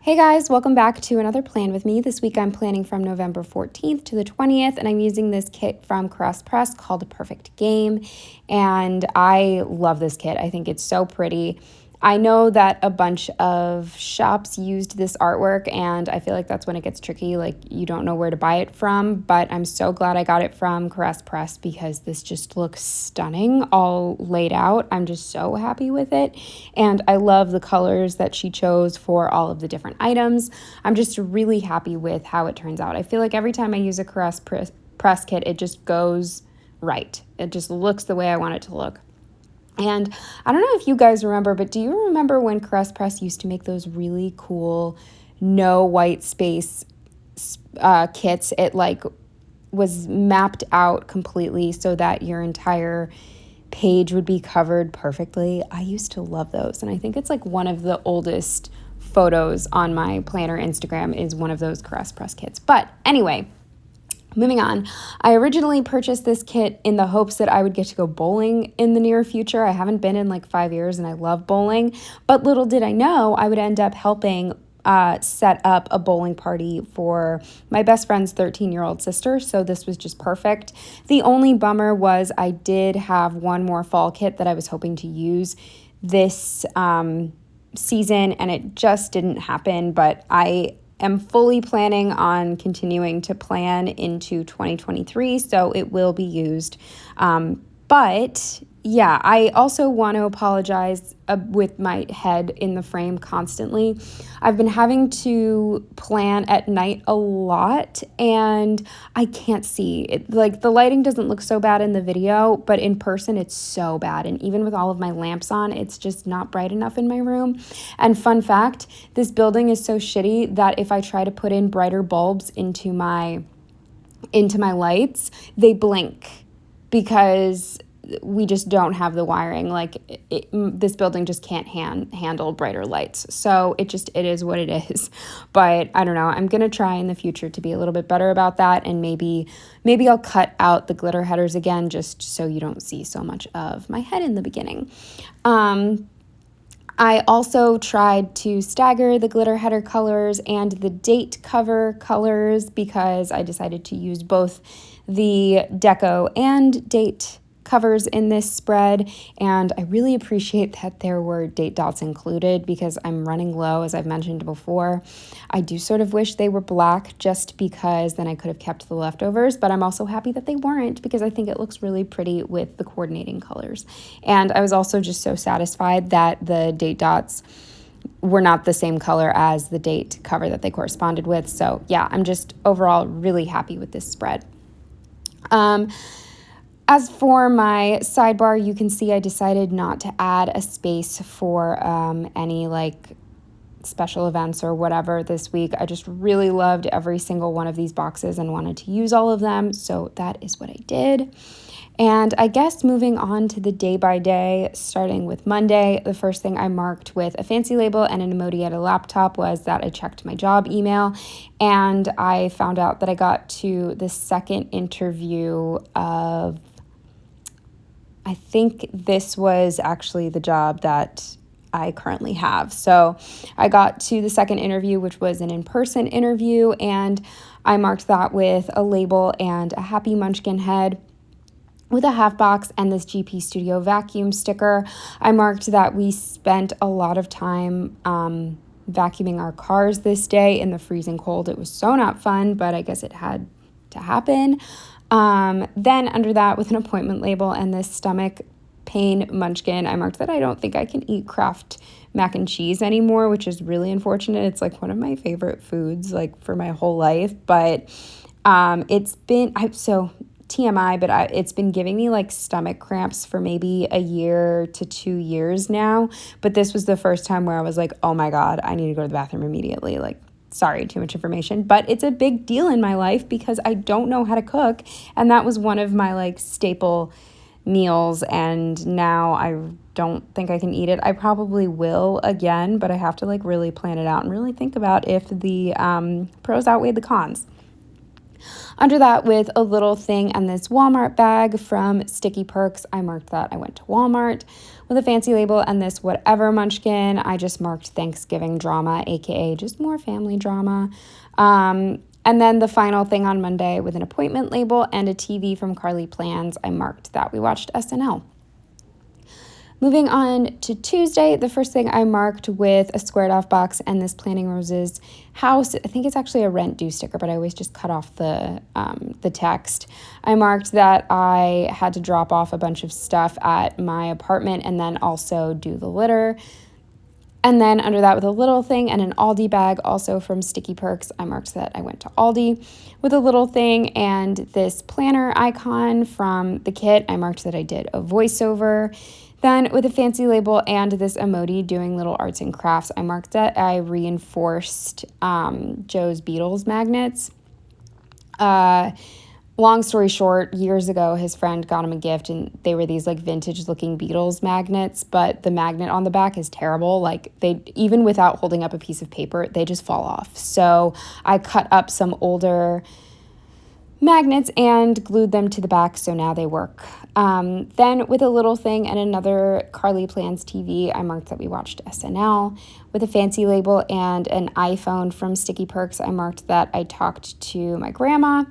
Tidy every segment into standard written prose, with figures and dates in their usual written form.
Hey guys, welcome back to another plan with me. This week I'm planning from November 14th to the 20th, and I'm using this kit from Caress Press called Perfect Game, and I love this kit. I think it's so pretty. I know that a bunch of shops used this artwork, and I feel like that's when it gets tricky, like you don't know where to buy it from, but I'm so glad I got it from Caress Press because this just looks stunning all laid out. I'm just so happy with it, and I love the colors that she chose for all of the different items. I'm just really happy with how it turns out. I feel like every time I use a Caress Press kit, it just goes right. It just looks the way I want it to look. And I don't know if you guys remember, but do you remember when Caress Press used to make those really cool no white space kits? It like was mapped out completely so that your entire page would be covered perfectly. I used to love those, and I think it's like one of the oldest photos on my planner Instagram is one of those Caress Press kits. But anyway, moving on, I originally purchased this kit in the hopes that I would get to go bowling in the near future. I haven't been in like 5 years and I love bowling, but little did I know I would end up helping set up a bowling party for my best friend's 13-year-old sister, so this was just perfect. The only bummer was I did have one more fall kit that I was hoping to use this season, and it just didn't happen, but I am fully planning on continuing to plan into 2023, so it will be used. But yeah, I also want to apologize with my head in the frame constantly. I've been having to plan at night a lot, and I can't see it. Like, the lighting doesn't look so bad in the video, but in person it's so bad. And even with all of my lamps on, it's just not bright enough in my room. And fun fact, this building is so shitty that if I try to put in brighter bulbs into my lights, they blink because we just don't have the wiring. Like this building just can't handle brighter lights. So it is what it is. But I don't know. I'm going to try in the future to be a little bit better about that. And maybe I'll cut out the glitter headers again, just so you don't see so much of my head in the beginning. I also tried to stagger the glitter header colors and the date cover colors because I decided to use both the deco and date covers in this spread, and I really appreciate that there were date dots included because I'm running low, as I've mentioned before. I do sort of wish they were black just because then I could have kept the leftovers, but I'm also happy that they weren't because I think it looks really pretty with the coordinating colors. And I was also just so satisfied that the date dots were not the same color as the date cover that they corresponded with. So yeah, I'm just overall really happy with this spread. As for my sidebar, you can see I decided not to add a space for any like special events or whatever this week. I just really loved every single one of these boxes and wanted to use all of them, so that is what I did. And I guess moving on to the day by day, starting with Monday, the first thing I marked with a fancy label and an emoji at a laptop was that I checked my job email, and I found out that I got to the second interview of, I think this was actually the job that I currently have. So I got to the second interview, which was an in-person interview, and I marked that with a label and a Happy Munchkin head with a half box and this GP Studio vacuum sticker. I marked that we spent a lot of time vacuuming our cars this day in the freezing cold. It was so not fun, but I guess it had to happen. Then under that, with an appointment label and this stomach pain munchkin, I marked that I don't think I can eat Kraft mac and cheese anymore, which is really unfortunate. It's like one of my favorite foods, like for my whole life, but it's been TMI, but it's been giving me like stomach cramps for maybe a year to 2 years now. But this was the first time where I was like, oh my God, I need to go to the bathroom immediately. Like, sorry, too much information, but it's a big deal in my life because I don't know how to cook. And that was one of my like staple meals. And now I don't think I can eat it. I probably will again, but I have to like really plan it out and really think about if the pros outweigh the cons. Under that, with a little thing and this Walmart bag from Sticky Perks, I marked that I went to Walmart. With a fancy label and this whatever munchkin, I just marked Thanksgiving drama, aka just more family drama. And then the final thing on Monday with an appointment label and a TV from Carly Plans, I marked that we watched SNL. Moving on to Tuesday, the first thing I marked with a squared off box and this Planning Roses house. I think it's actually a rent due sticker, but I always just cut off the text. I marked that I had to drop off a bunch of stuff at my apartment and then also do the litter. And then under that, with a little thing and an Aldi bag, also from Sticky Perks, I marked that I went to Aldi. With a little thing and this planner icon from the kit, I marked that I did a voiceover. Then with a fancy label and this emoji doing little arts and crafts, I marked that I reinforced Joe's Beatles magnets. Long story short, years ago, his friend got him a gift and they were these like vintage looking Beatles magnets, but the magnet on the back is terrible. Like they, even without holding up a piece of paper, they just fall off. So I cut up some older magnets and glued them to the back, so now they work. Then with a little thing and another Carly Plans TV, I marked that we watched SNL. With a fancy label and an iPhone from Sticky Perks, I marked that I talked to my grandma.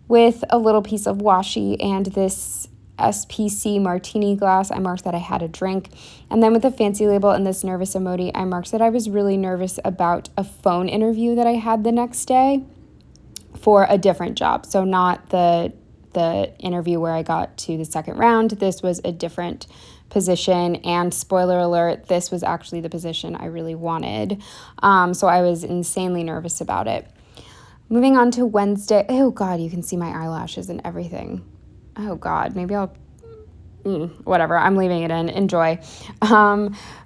With a little piece of washi and this SPC martini glass, I marked that I had a drink. And then with a fancy label and this nervous emoji, I marked that I was really nervous about a phone interview that I had the next day for a different job. So not the interview where I got to the second round. This was a different position, and spoiler alert, this was actually the position I really wanted. So I was insanely nervous about it. Moving on to Wednesday. Oh God, you can see my eyelashes and everything. Oh God, maybe I'll whatever, I'm leaving it in. Enjoy.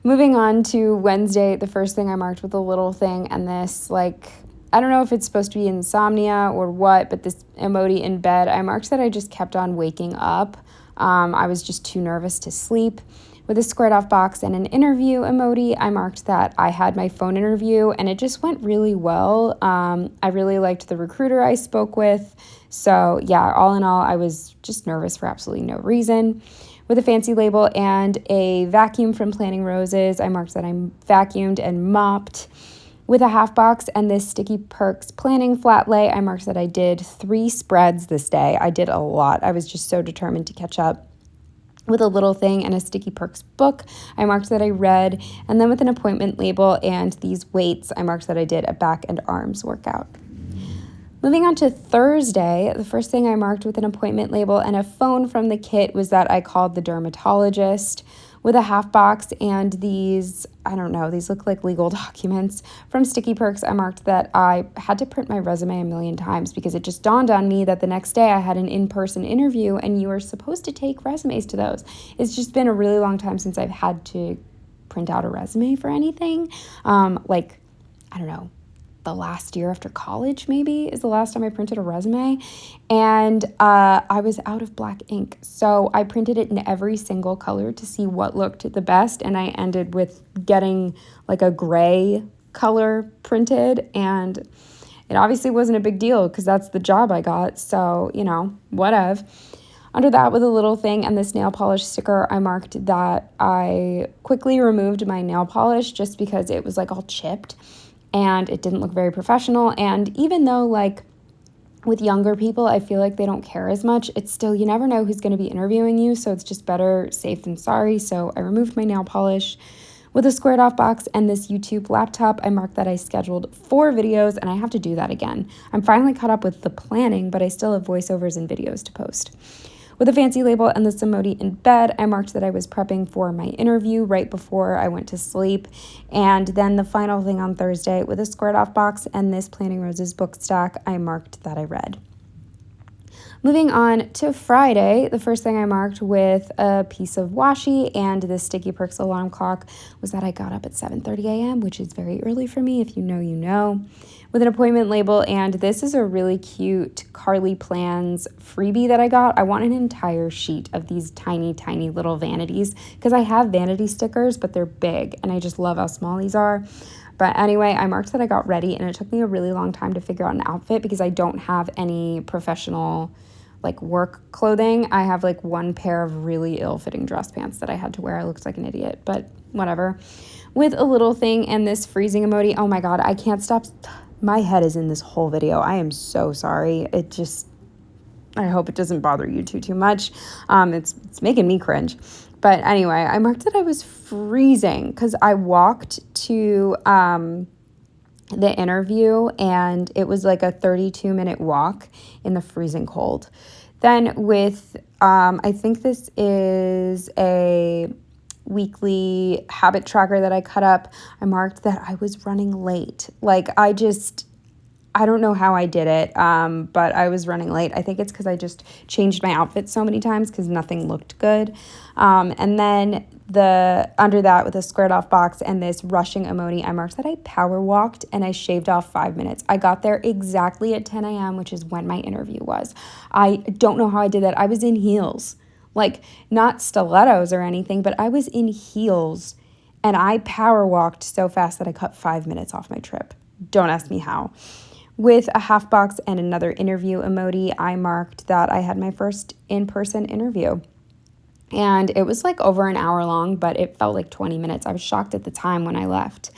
Moving on to Wednesday, the first thing I marked with a little thing and this, like, I don't know if it's supposed to be insomnia or what, but this emoji in bed, I marked that I just kept on waking up. I was just too nervous to sleep. With a squared off box and an interview emoji, I marked that I had my phone interview and it just went really well. I really liked the recruiter I spoke with. So yeah, all in all, I was just nervous for absolutely no reason. With a fancy label and a vacuum from Planning Roses, I marked that I vacuumed and mopped. With a half box and this Sticky Perks planning flat lay, I marked that I did 3 spreads this day. I did a lot. I was just so determined to catch up. With a little thing and a Sticky Perks book, I marked that I read. And then with an appointment label and these weights, I marked that I did a back and arms workout. Moving on to Thursday, the first thing I marked with an appointment label and a phone from the kit was that I called the dermatologist. With a half box and these, I don't know, these look like legal documents from Sticky Perks, I marked that I had to print my resume a million times because it just dawned on me that the next day I had an in-person interview and you are supposed to take resumes to those. It's just been a really long time since I've had to print out a resume for anything. I don't know, the last year after college maybe is the last time I printed a resume, and I was out of black ink, so I printed it in every single color to see what looked the best, and I ended with getting like a gray color printed, and it obviously wasn't a big deal because that's the job I got, so you know, whatever. Under that, with a little thing and this nail polish sticker, I marked that I quickly removed my nail polish just because it was like all chipped and it didn't look very professional. And even though like with younger people, I feel like they don't care as much, it's still, you never know who's going to be interviewing you. So it's just better safe than sorry. So I removed my nail polish. With a squared off box and this YouTube laptop, I marked that I scheduled 4 videos and I have to do that again. I'm finally caught up with the planning, but I still have voiceovers and videos to post. With a fancy label and the emoji in bed, I marked that I was prepping for my interview right before I went to sleep. And then the final thing on Thursday, with a squared off box and this Planning Roses book stack, I marked that I read. Moving on to Friday, the first thing I marked with a piece of washi and the Sticky Perks alarm clock was that I got up at 7:30 a.m., which is very early for me. If you know, you know. With an appointment label, and this is a really cute Carly Plans freebie that I got. I want an entire sheet of these tiny, tiny little vanities because I have vanity stickers, but they're big, and I just love how small these are. But anyway, I marked that I got ready, and it took me a really long time to figure out an outfit because I don't have any professional like work clothing. I have like one pair of really ill-fitting dress pants that I had to wear. I looked like an idiot, but whatever. With a little thing and this freezing emoji. Oh my God, I can't stop. My head is in this whole video. I am so sorry. I hope it doesn't bother you too much. It's making me cringe. But anyway, I marked that I was freezing because I walked to the interview, and it was like a 32-minute walk in the freezing cold. Then with, I think this is a weekly habit tracker that I cut up, I marked that I was running late. Like I don't know how I did it, but I was running late. I think it's because I just changed my outfit so many times because nothing looked good. And then under that with a squared off box and this rushing emoji, I marked that I power walked and I shaved off 5 minutes. I got there exactly at 10 a.m., which is when my interview was. I don't know how I did that. I was in heels, like not stilettos or anything, but I was in heels and I power walked so fast that I cut 5 minutes off my trip. Don't ask me how. With a half box and another interview emoji, I marked that I had my first in-person interview. And it was like over an hour long, but it felt like 20 minutes. I was shocked at the time when I left.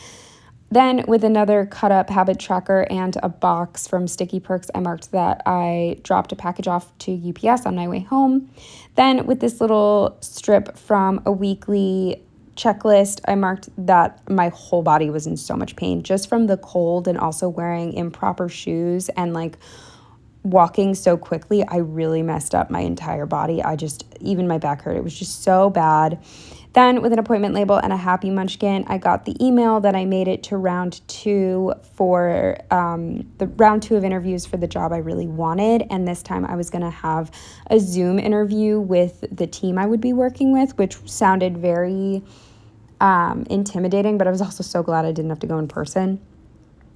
Then with another cut up habit tracker and a box from Sticky Perks, I marked that I dropped a package off to UPS on my way home. Then with this little strip from a weekly checklist, I marked that my whole body was in so much pain just from the cold and also wearing improper shoes and like walking so quickly. I really messed up my entire body. Even my back hurt. It was just so bad. Then with an appointment label and a happy munchkin, I got the email that I made it to round 2 for the round 2 of interviews for the job I really wanted. And this time I was going to have a Zoom interview with the team I would be working with, which sounded very intimidating, but I was also so glad I didn't have to go in person.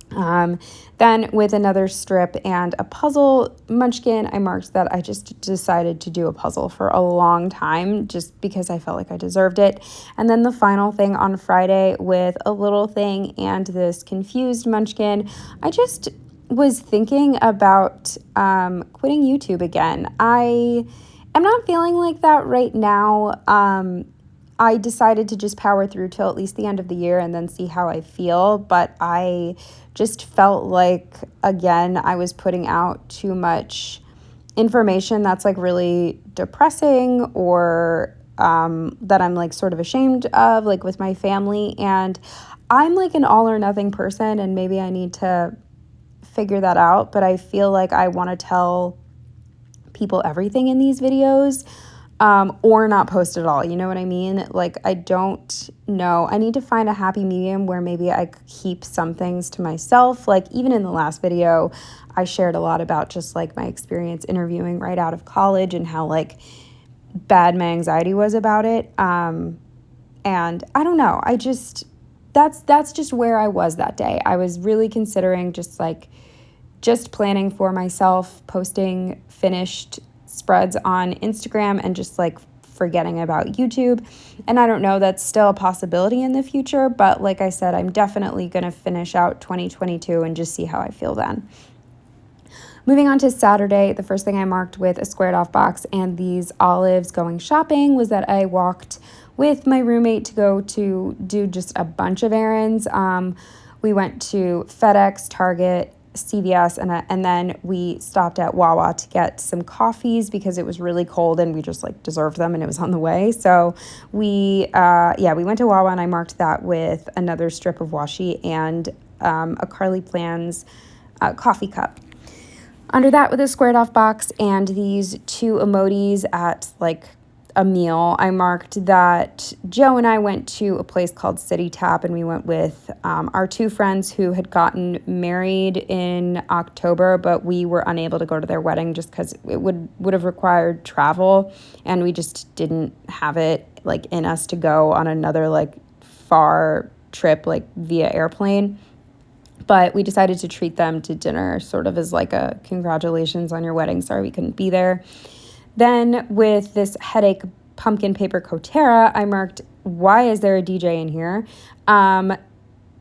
Then with another strip and a puzzle munchkin, I marked that I just decided to do a puzzle for a long time just because I felt like I deserved it. And then the final thing on Friday with a little thing and this confused munchkin, I just was thinking about quitting YouTube again. I am not feeling like that right now. I decided to just power through till at least the end of the year and then see how I feel. But I just felt like, again, I was putting out too much information that's like really depressing or that I'm like sort of ashamed of, like with my family. And I'm like an all or nothing person, and maybe I need to figure that out. But I feel like I want to tell people everything in these videos. Or not post at all. You know what I mean? Like, I don't know. I need to find a happy medium where maybe I keep some things to myself. Like, even in the last video, I shared a lot about just like my experience interviewing right out of college and how like bad my anxiety was about it. And I don't know. That's just where I was that day. I was really considering just planning for myself, posting finished spreads on Instagram and just like forgetting about YouTube. And I don't know, that's still a possibility in the future, but like I said, I'm definitely going to finish out 2022 and just see how I feel then. Moving on to Saturday, the first thing I marked with a squared off box and these olives going shopping was that I walked with my roommate to go to do just a bunch of errands. We went to FedEx, Target, CVS, and then we stopped at Wawa to get some coffees because it was really cold and we just like deserved them and it was on the way. So we went to Wawa and I marked that with another strip of washi and a Carly Plans coffee cup. Under that with a squared off box and these 2 emojis at like a meal, I marked that Joe and I went to a place called City Tap, and we went with our 2 friends who had gotten married in October, but we were unable to go to their wedding just because it would have required travel, and we just didn't have it like in us to go on another like far trip like via airplane. But we decided to treat them to dinner sort of as like a congratulations on your wedding, sorry we couldn't be there. Then with this headache pumpkin paper Kotera, I marked, why is there a DJ in here?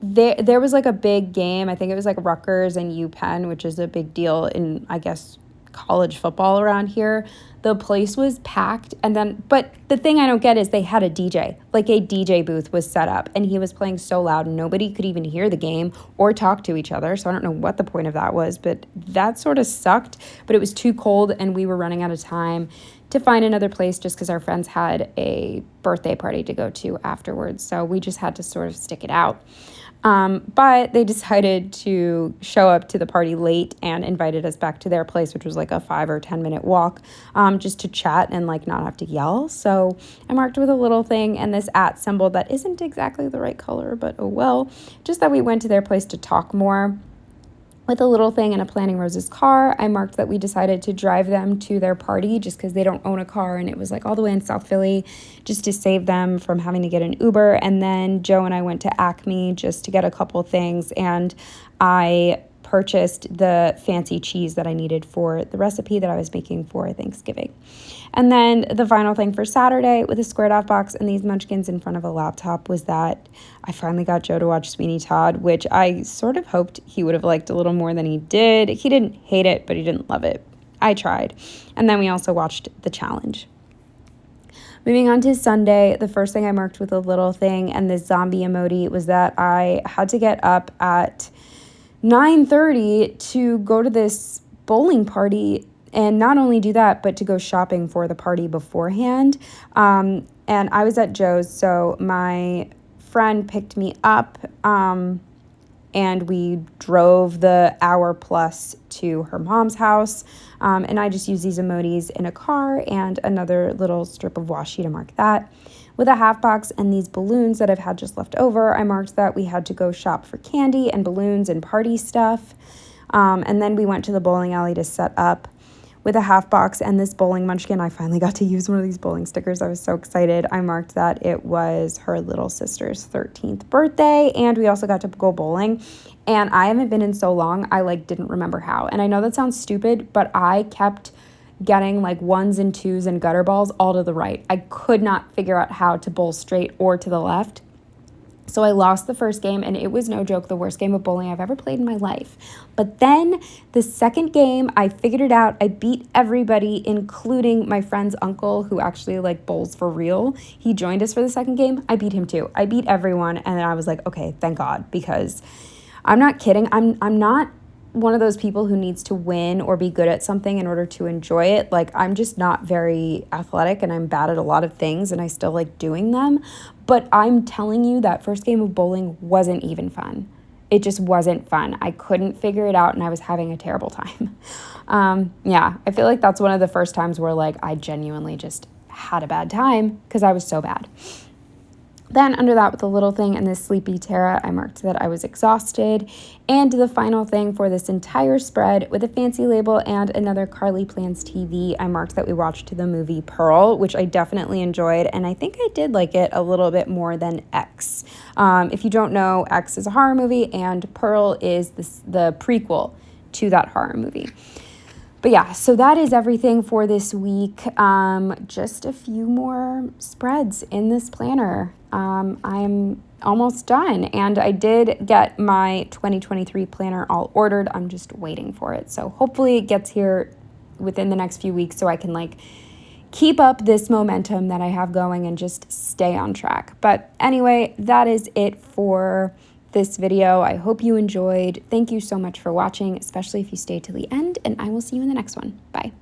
there was like a big game. I think it was like Rutgers and UPenn, which is a big deal in, I guess, college football around here. The place was packed. And then, but the thing I don't get is they had a DJ, like a DJ booth was set up, and he was playing so loud nobody could even hear the game or talk to each other. So I don't know what the point of that was, but that sort of sucked. But it was too cold and we were running out of time to find another place just because our friends had a birthday party to go to afterwards. So we just had to sort of stick it out. But they decided to show up to the party late and invited us back to their place, which was like a 5 or 10 minute walk, just to chat and like not have to yell. So I marked with a little thing and this @ symbol that isn't exactly the right color, but oh well, just that we went to their place to talk more. With a little thing in a Planning Roses car, I marked that we decided to drive them to their party just because they don't own a car, and it was like all the way in South Philly just to save them from having to get an Uber. And then Joe and I went to Acme just to get a couple things, and I purchased the fancy cheese that I needed for the recipe that I was making for Thanksgiving. And then the final thing for Saturday with a squared off box and these munchkins in front of a laptop was that I finally got Joe to watch Sweeney Todd, which I sort of hoped he would have liked a little more than he did. He didn't hate it, but he didn't love it. I tried. And then we also watched The Challenge. Moving on to Sunday, the first thing I marked with a little thing and this zombie emoji was that I had to get up at 9:30 to go to this bowling party, and not only do that, but to go shopping for the party beforehand. And I was at Joe's, so my friend picked me up, and we drove the hour plus to her mom's house. And I just used these emojis in a car and another little strip of washi to mark that. With a half box and these balloons that I've had just left over, I marked that we had to go shop for candy and balloons and party stuff. And then we went to the bowling alley to set up. With a half box and this bowling munchkin, I finally got to use one of these bowling stickers. I was so excited. I marked that it was her little sister's 13th birthday, and we also got to go bowling. And I haven't been in so long, I like didn't remember how. And I know that sounds stupid, but I kept getting like 1s and 2s and gutter balls all to the right. I could not figure out how to bowl straight or to the left. So I lost the first game, and it was no joke the worst game of bowling I've ever played in my life. But then the second game, I figured it out. I beat everybody, including my friend's uncle, who actually like bowls for real. He joined us for the second game. I beat him too. I beat everyone, and then I was like, okay, thank God, because I'm not kidding. I'm not one of those people who needs to win or be good at something in order to enjoy it. Like, I'm just not very athletic, and I'm bad at a lot of things, and I still like doing them. But I'm telling you, that first game of bowling wasn't even fun. It just wasn't fun. I couldn't figure it out, and I was having a terrible time. Yeah, I feel like that's one of the first times where like I genuinely just had a bad time because I was so bad. Then under that, with a little thing and this sleepy Tara, I marked that I was exhausted. And the final thing for this entire spread, with a fancy label and another Carly Plans TV, I marked that we watched the movie Pearl, which I definitely enjoyed. And I think I did like it a little bit more than X. If you don't know, X is a horror movie and Pearl is the prequel to that horror movie. But yeah, so that is everything for this week. Just a few more spreads in this planner. I'm almost done, and I did get my 2023 planner all ordered. I'm just waiting for it. So hopefully it gets here within the next few weeks so I can like keep up this momentum that I have going and just stay on track. But anyway, that is it for this video. I hope you enjoyed. Thank you so much for watching, especially if you stayed till the end, and I will see you in the next one. Bye.